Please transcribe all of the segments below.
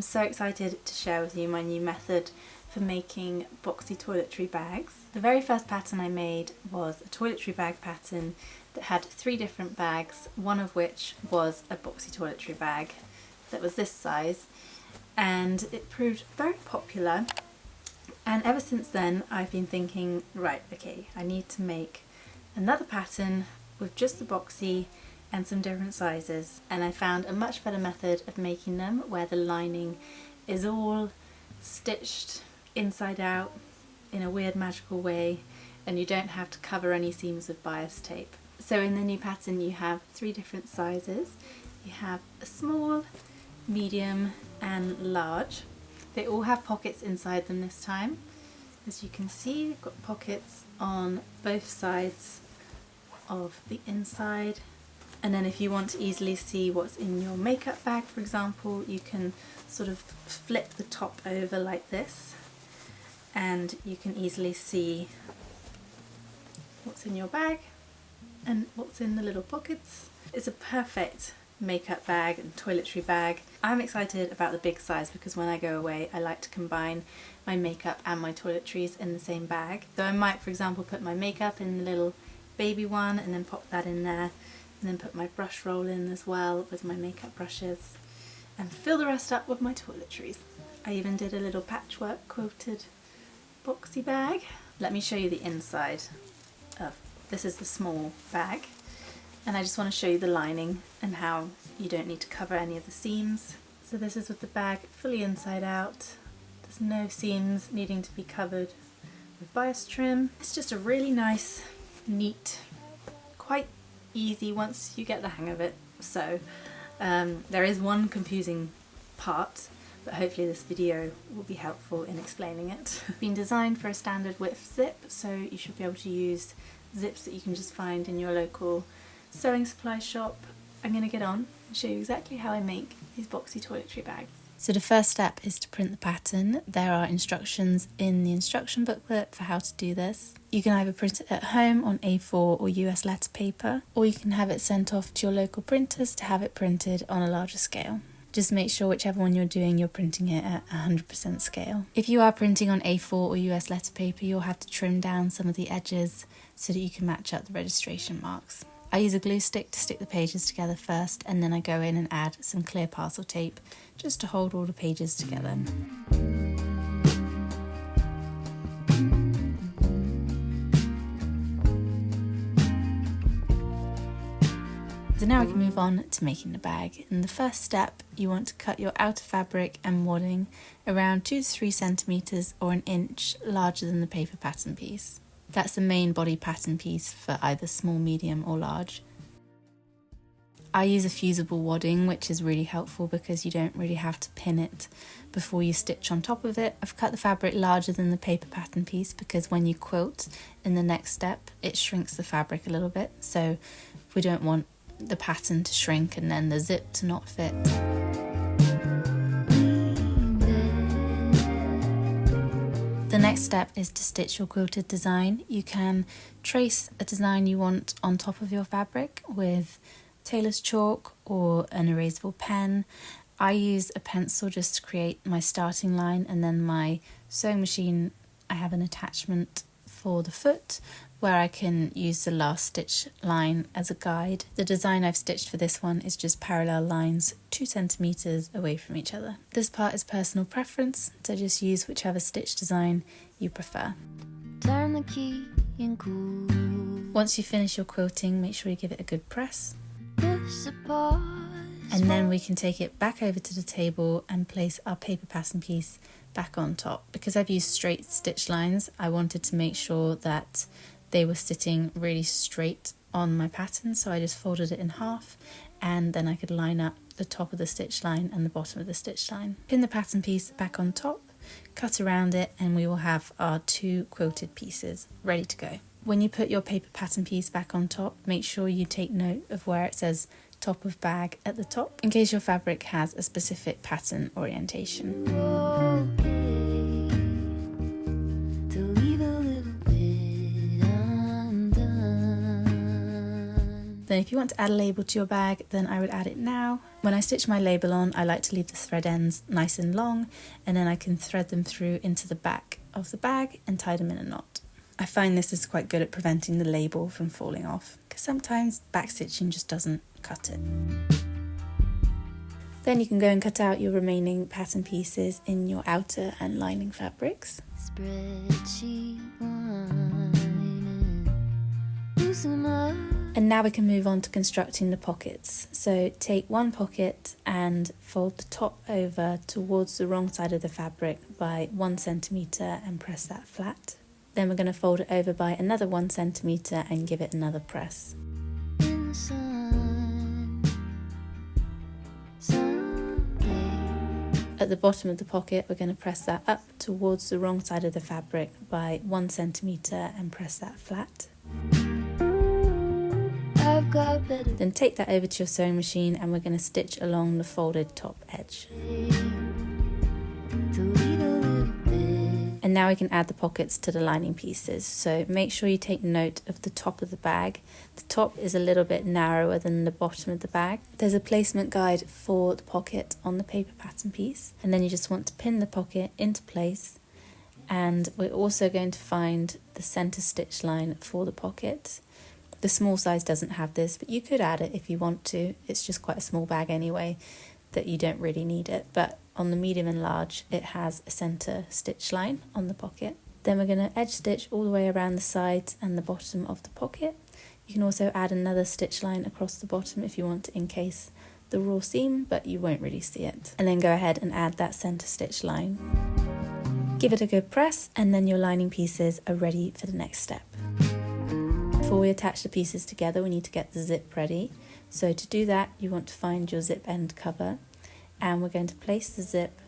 I'm so excited to share with you my new method for making boxy toiletry bags. The very first pattern I made was a toiletry bag pattern that had 3 different bags, one of which was a boxy toiletry bag that was this size, and it proved very popular. And ever since then I've been thinking, right, okay, I need to make another pattern with just the boxy and some different sizes, and I found a much better method of making them where the lining is all stitched inside out in a weird magical way and you don't have to cover any seams with bias tape. So in the new pattern you have 3 different sizes. You have a small, medium and large. They all have pockets inside them this time. As you can see, you've got pockets on both sides of the inside. And then if you want to easily see what's in your makeup bag, for example, you can sort of flip the top over like this and you can easily see what's in your bag and what's in the little pockets. It's a perfect makeup bag and toiletry bag. I'm excited about the big size because when I go away I like to combine my makeup and my toiletries in the same bag. So I might, for example, put my makeup in the little baby one and then pop that in there, and then put my brush roll in as well with my makeup brushes and fill the rest up with my toiletries. I even did a little patchwork quilted boxy bag. Let me show you the inside of this. Is the small bag, and I just want to show you the lining and how you don't need to cover any of the seams. So this is with the bag fully inside out. There's no seams needing to be covered with bias trim. It's just a really nice, neat, quite easy once you get the hang of it. So there is one confusing part, but hopefully this video will be helpful in explaining it. It's been designed for a standard width zip, so you should be able to use zips that you can just find in your local sewing supply shop. I'm going to get on and show you exactly how I make these boxy toiletry bags. So the first step is to print the pattern. There are instructions in the instruction booklet for how to do this. You can either print it at home on A4 or US letter paper, or you can have it sent off to your local printers to have it printed on a larger scale. Just make sure whichever one you're doing, you're printing it at 100% scale. If you are printing on A4 or US letter paper, you'll have to trim down some of the edges so that you can match up the registration marks. I use a glue stick to stick the pages together first, and then I go in and add some clear parcel tape just to hold all the pages together. So now we can move on to making the bag. In the first step, you want to cut your outer fabric and wadding around 2 to 3 centimeters or an inch larger than the paper pattern piece. That's the main body pattern piece for either small, medium or large. I use a fusible wadding, which is really helpful because you don't really have to pin it before you stitch on top of it. I've cut the fabric larger than the paper pattern piece because when you quilt in the next step, it shrinks the fabric a little bit, so we don't want the pattern to shrink and then the zip to not fit. The next step is to stitch your quilted design. You can trace a design you want on top of your fabric with tailor's chalk or an erasable pen. I use a pencil just to create my starting line, and then my sewing machine, I have an attachment for the foot where I can use the last stitch line as a guide. The design I've stitched for this one is just parallel lines 2 centimeters away from each other. This part is personal preference, so just use whichever stitch design you prefer. Turn the key and cool. Once you finish your quilting, make sure you give it a good press. And then we can take it back over to the table and place our paper pattern piece back on top. Because I've used straight stitch lines, I wanted to make sure that they were sitting really straight on my pattern, so I just folded it in half and then I could line up the top of the stitch line and the bottom of the stitch line. Pin the pattern piece back on top, cut around it, and we will have our 2 quilted pieces ready to go. When you put your paper pattern piece back on top, make sure you take note of where it says top of bag at the top, in case your fabric has a specific pattern orientation. Then if you want to add a label to your bag, then I would add it now. When I stitch my label on, I like to leave the thread ends nice and long, and then I can thread them through into the back of the bag and tie them in a knot. I find this is quite good at preventing the label from falling off, because sometimes backstitching just doesn't cut it. Then you can go and cut out your remaining pattern pieces in your outer and lining fabrics. Spreadsheet and now we can move on to constructing the pockets. So take one pocket and fold the top over towards the wrong side of the fabric by 1 centimetre and press that flat. Then we're going to fold it over by another 1 centimetre and give it another press. At the bottom of the pocket, we're going to press that up towards the wrong side of the fabric by 1 centimetre and press that flat. Then take that over to your sewing machine and we're going to stitch along the folded top edge. And now we can add the pockets to the lining pieces. So make sure you take note of the top of the bag. The top is a little bit narrower than the bottom of the bag. There's a placement guide for the pocket on the paper pattern piece. And then you just want to pin the pocket into place. And we're also going to find the center stitch line for the pocket. The small size doesn't have this, but you could add it if you want to. It's just quite a small bag anyway, that you don't really need it. But on the medium and large, it has a center stitch line on the pocket. Then we're going to edge stitch all the way around the sides and the bottom of the pocket. You can also add another stitch line across the bottom if you want to encase the raw seam, but you won't really see it. And then go ahead and add that center stitch line. Give it a good press, and then your lining pieces are ready for the next step. Before we attach the pieces together, we need to get the zip ready. So to do that, you want to find your zip end cover, and we're going to place the zip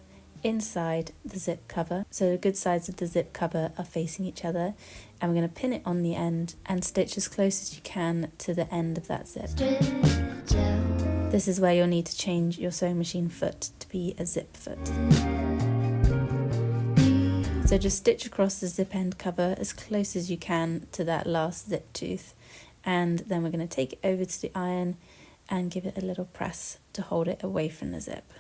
inside the zip cover. So the good sides of the zip cover are facing each other, and we're going to pin it on the end and stitch as close as you can to the end of that zip. This is where you'll need to change your sewing machine foot to be a zip foot. So just stitch across the zip end cover as close as you can to that last zip tooth, and then we're going to take it over to the iron and give it a little press to hold it away from the zip.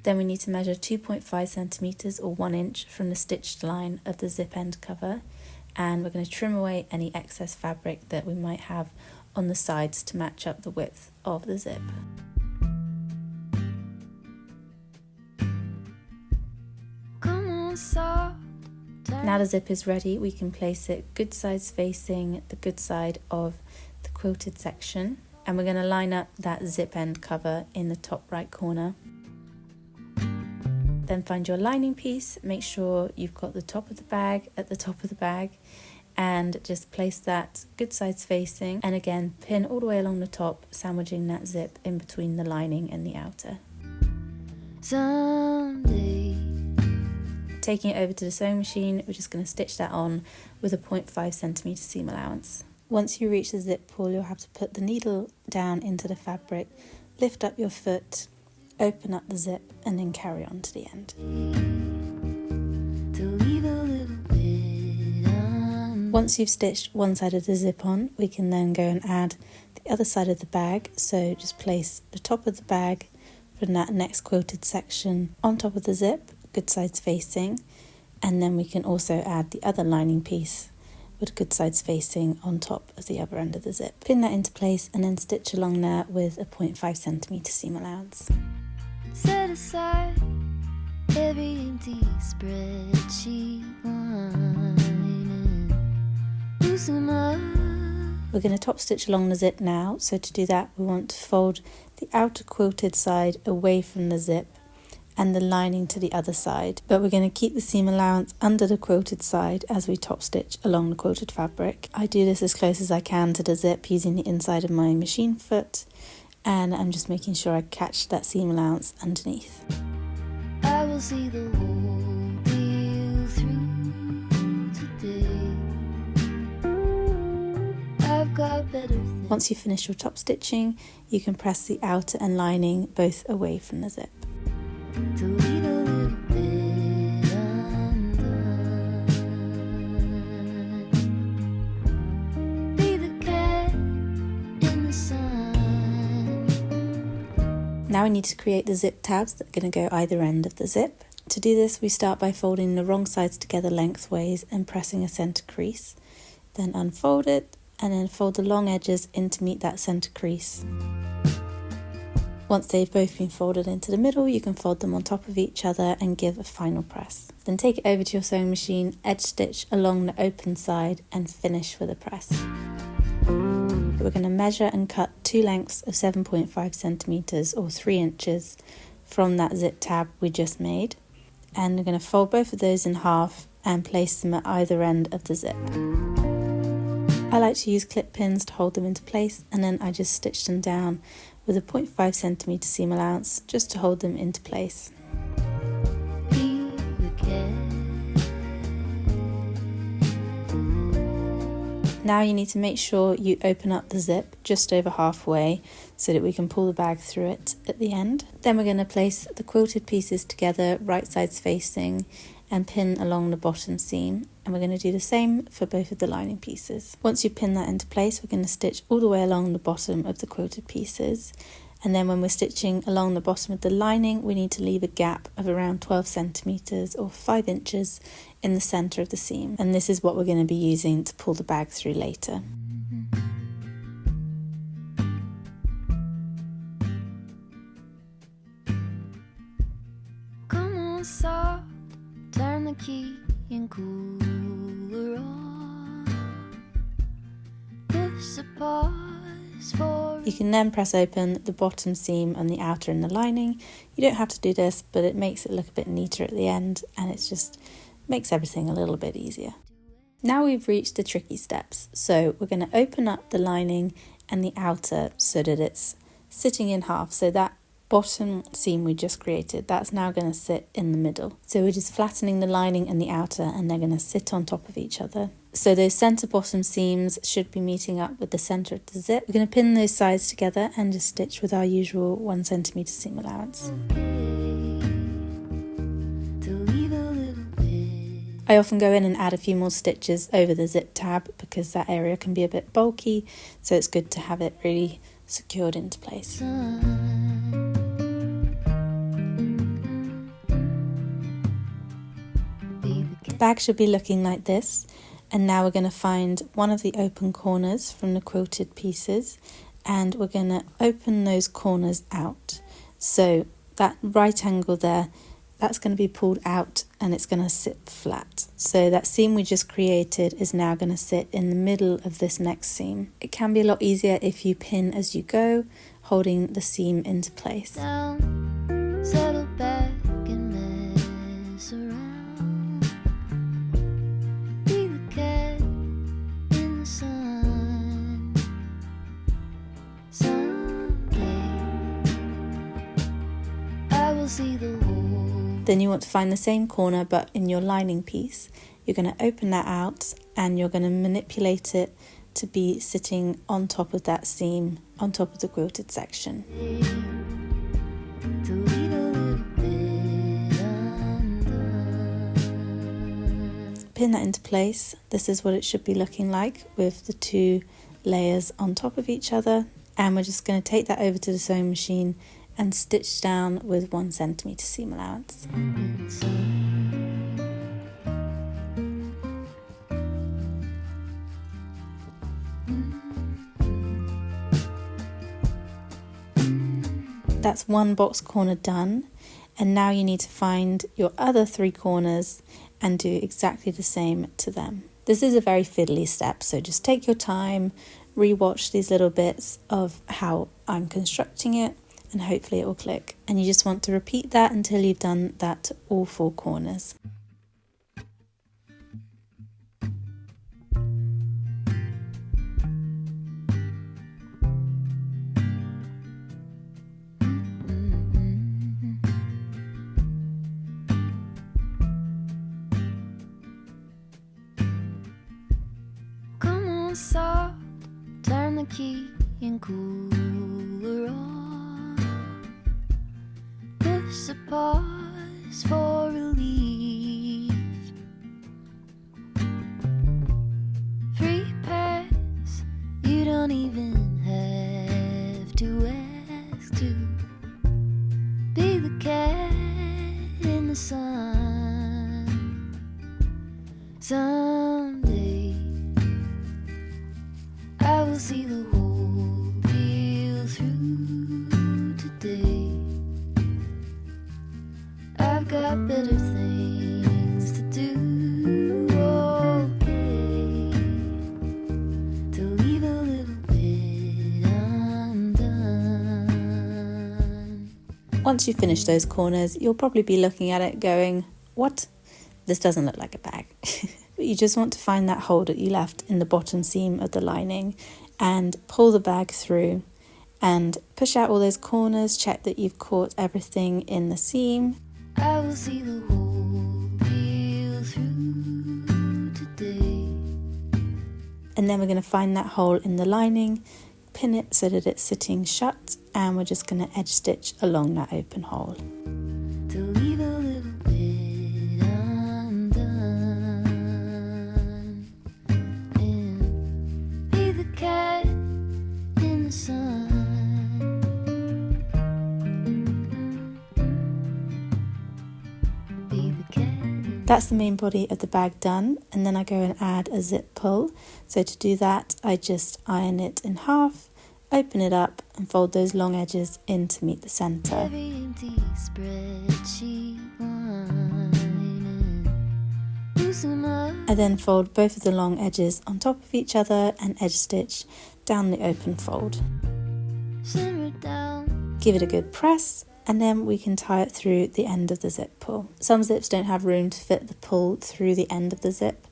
Then we need to measure 2.5 centimeters or 1 inch from the stitched line of the zip end cover, and we're going to trim away any excess fabric that we might have on the sides to match up the width of the zip. Now the zip is ready, we can place it good sides facing the good side of the quilted section, and we're going to line up that zip end cover in the top right corner. Then find your lining piece, make sure you've got the top of the bag at the top of the bag, and just place that good sides facing, and again pin all the way along the top, sandwiching that zip in between the lining and the outer. Someday. Taking it over to the sewing machine, we're just going to stitch that on with a 0.5 centimeter seam allowance. Once you reach the zip pull, you'll have to put the needle down into the fabric, lift up your foot, open up the zip, and then carry on to the end. Once you've stitched one side of the zip on, we can then go and add the other side of the bag. So just place the top of the bag from that next quilted section on top of the zip, good sides facing, and then we can also add the other lining piece with good sides facing on top of the other end of the zip. Pin that into place and then stitch along there with a 0.5 centimeter seam allowance. Set aside every empty spreadsheet We're going to top stitch along the zip now, so to do that we want to fold the outer quilted side away from the zip and the lining to the other side, but we're going to keep the seam allowance under the quilted side as we top stitch along the quilted fabric. I do this as close as I can to the zip using the inside of my machine foot, and I'm just making sure I catch that seam allowance underneath. I will see the whole deal through today. I've got better things. Once you finish your top stitching, you can press the outer and lining both away from the zip. To leave a little bit undone. Be the cat in the sun. Now we need to create the zip tabs that are going to go either end of the zip. To do this, we start by folding the wrong sides together lengthways and pressing a centre crease. Then unfold it and then fold the long edges in to meet that centre crease. Once they've both been folded into the middle, you can fold them on top of each other and give a final press. Then take it over to your sewing machine, edge stitch along the open side and finish with a press. We're going to measure and cut two lengths of 7.5 centimetres or 3 inches from that zip tab we just made. And we're going to fold both of those in half and place them at either end of the zip. I like to use clip pins to hold them into place, and then I just stitch them down with a 0.5 centimetre seam allowance just to hold them into place. Now you need to make sure you open up the zip just over halfway so that we can pull the bag through it at the end. Then we're going to place the quilted pieces together, right sides facing, and pin along the bottom seam. And we're going to do the same for both of the lining pieces. Once you pin that into place, we're going to stitch all the way along the bottom of the quilted pieces. And then when we're stitching along the bottom of the lining, we need to leave a gap of around 12 centimetres or 5 inches in the centre of the seam. And this is what we're going to be using to pull the bag through later. Come on, soft, turn the key and cooler on. This a pause for. You can then press open the bottom seam and the outer and the lining. You don't have to do this, but it makes it look a bit neater at the end, and it's just makes everything a little bit easier. Now we've reached the tricky steps, so we're going to open up the lining and the outer so that it's sitting in half. So that bottom seam we just created, that's now going to sit in the middle. So we're just flattening the lining and the outer, and they're going to sit on top of each other. So those centre bottom seams should be meeting up with the centre of the zip. We're going to pin those sides together and just stitch with our usual 1 centimetre seam allowance. I often go in and add a few more stitches over the zip tab because that area can be a bit bulky, so it's good to have it really secured into place. The bag should be looking like this, and now we're going to find one of the open corners from the quilted pieces, and we're going to open those corners out. So that right angle there, that's going to be pulled out and it's going to sit flat. So that seam we just created is now going to sit in the middle of this next seam. It can be a lot easier if you pin as you go, holding the seam into place. Down, settle back and mess around. Be the cat in the sun. Someday I will see the whole. Then you want to find the same corner but in your lining piece. You're going to open that out and you're going to manipulate it to be sitting on top of that seam, on top of the quilted section. Pin that into place. This is what it should be looking like with the two layers on top of each other. And we're just going to take that over to the sewing machine and stitch down with 1 centimetre seam allowance. That's one box corner done, and now you need to find your other 3 corners and do exactly the same to them. This is a very fiddly step, so just take your time, rewatch these little bits of how I'm constructing it, and hopefully it will click. And you just want to repeat that until you've done that to all 4 corners. Come on, soft, turn the key and cooler on. This a pause for relief. Free pass, you don't even have to ask to. sun. Someday I will see the whole deal through. Today I've got better things to do. Okay, to leave a little bit undone. Once you finish those corners, you'll probably be looking at it going, what? This doesn't look like a bag. But you just want to find that hole that you left in the bottom seam of the lining and pull the bag through and push out all those corners, check that you've caught everything in the seam. I will see the whole deal through today. And then we're going to find that hole in the lining, pin it so that it's sitting shut, and we're just going to edge stitch along that open hole. To leave a little bit undone. And be the cat in the sun. Be the cat in That's the main body of the bag done, and then I go and add a zip pull. So to do that, I just iron it in half, open it up and fold those long edges in to meet the centre. every empty spreadsheet line. Loosen up. I then fold both of the long edges on top of each other and edge stitch down the open fold. Simmer down. Give it a good press, and then we can tie it through the end of the zip pull. Some zips don't have room to fit the pull through the end of the zip,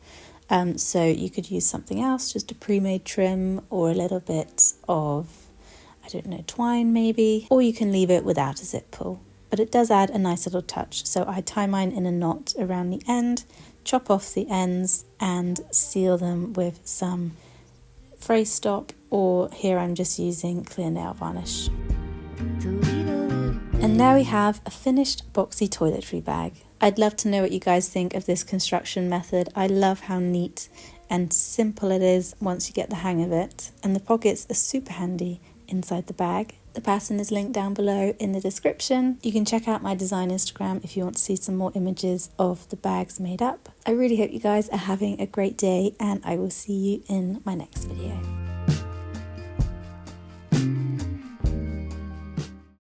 so you could use something else, just a pre-made trim or a little bit of, I don't know, twine maybe, or you can leave it without a zip pull. But it does add a nice little touch, so I tie mine in a knot around the end, chop off the ends and seal them with some fray stop, or here I'm just using clear nail varnish. To leave a little. And now we have a finished boxy toiletry bag. I'd love to know what you guys think of this construction method. I love how neat and simple it is once you get the hang of it. And the pockets are super handy inside the bag. The pattern is linked down below in the description. You can check out my design Instagram if you want to see some more images of the bags made up. I really hope you guys are having a great day, and I will see you in my next video.